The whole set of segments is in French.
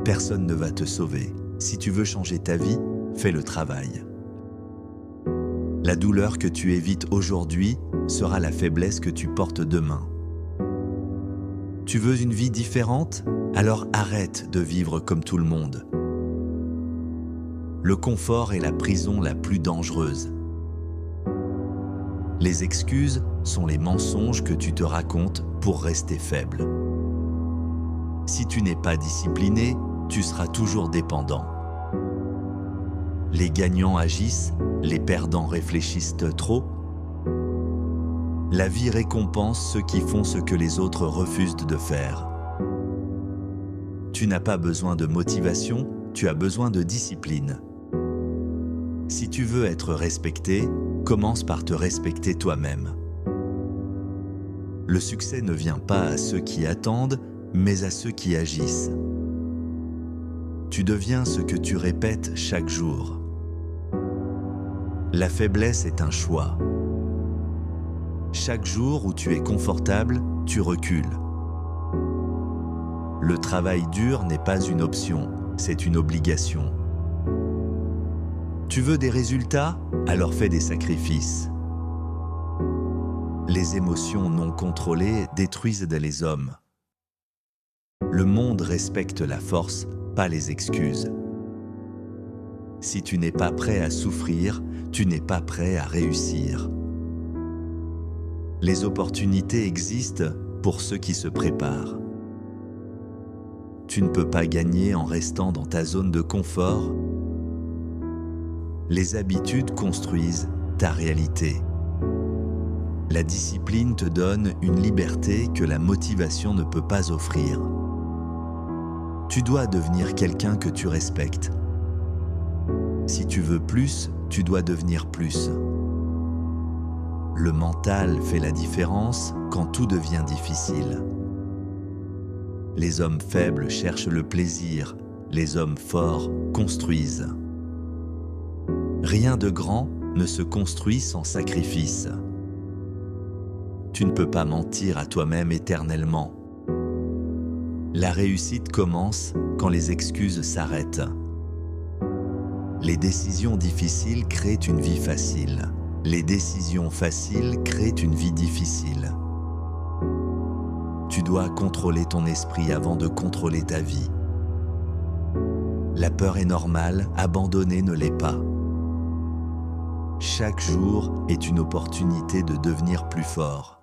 Personne ne va te sauver. Si tu veux changer ta vie, fais le travail. La douleur que tu évites aujourd'hui sera la faiblesse que tu portes demain. Tu veux une vie différente? Alors arrête de vivre comme tout le monde. Le confort est la prison la plus dangereuse. Les excuses sont les mensonges que tu te racontes pour rester faible. Si tu n'es pas discipliné, tu seras toujours dépendant. Les gagnants agissent, les perdants réfléchissent trop. La vie récompense ceux qui font ce que les autres refusent de faire. Tu n'as pas besoin de motivation, tu as besoin de discipline. Si tu veux être respecté, commence par te respecter toi-même. Le succès ne vient pas à ceux qui attendent, mais à ceux qui agissent. Tu deviens ce que tu répètes chaque jour. La faiblesse est un choix. Chaque jour où tu es confortable, tu recules. Le travail dur n'est pas une option, c'est une obligation. Tu veux des résultats? Alors fais des sacrifices. Les émotions non contrôlées détruisent les hommes. Le monde respecte la force, pas les excuses. Si tu n'es pas prêt à souffrir, tu n'es pas prêt à réussir. Les opportunités existent pour ceux qui se préparent. Tu ne peux pas gagner en restant dans ta zone de confort. Les habitudes construisent ta réalité. La discipline te donne une liberté que la motivation ne peut pas offrir. Tu dois devenir quelqu'un que tu respectes. Si tu veux plus, tu dois devenir plus. Le mental fait la différence quand tout devient difficile. Les hommes faibles cherchent le plaisir, les hommes forts construisent. Rien de grand ne se construit sans sacrifice. Tu ne peux pas mentir à toi-même éternellement. La réussite commence quand les excuses s'arrêtent. Les décisions difficiles créent une vie facile. Les décisions faciles créent une vie difficile. Tu dois contrôler ton esprit avant de contrôler ta vie. La peur est normale, abandonner ne l'est pas. Chaque jour est une opportunité de devenir plus fort.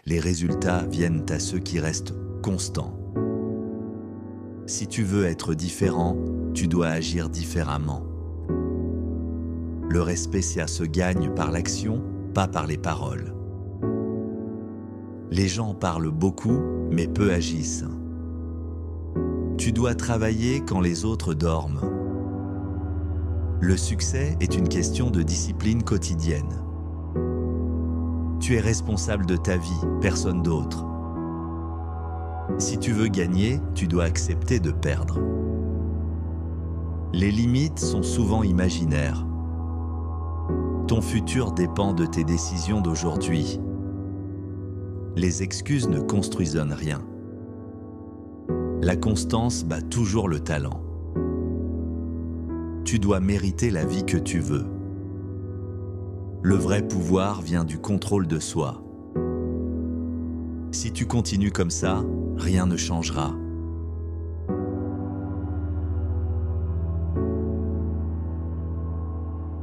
Les résultats viennent à ceux qui restent constants. Si tu veux être différent, tu dois agir différemment. Le respect, ça se gagne par l'action, pas par les paroles. Les gens parlent beaucoup, mais peu agissent. Tu dois travailler quand les autres dorment. Le succès est une question de discipline quotidienne. Tu es responsable de ta vie, personne d'autre. Si tu veux gagner, tu dois accepter de perdre. Les limites sont souvent imaginaires. Ton futur dépend de tes décisions d'aujourd'hui. Les excuses ne construisent rien. La constance bat toujours le talent. Tu dois mériter la vie que tu veux. Le vrai pouvoir vient du contrôle de soi. Si tu continues comme ça, rien ne changera.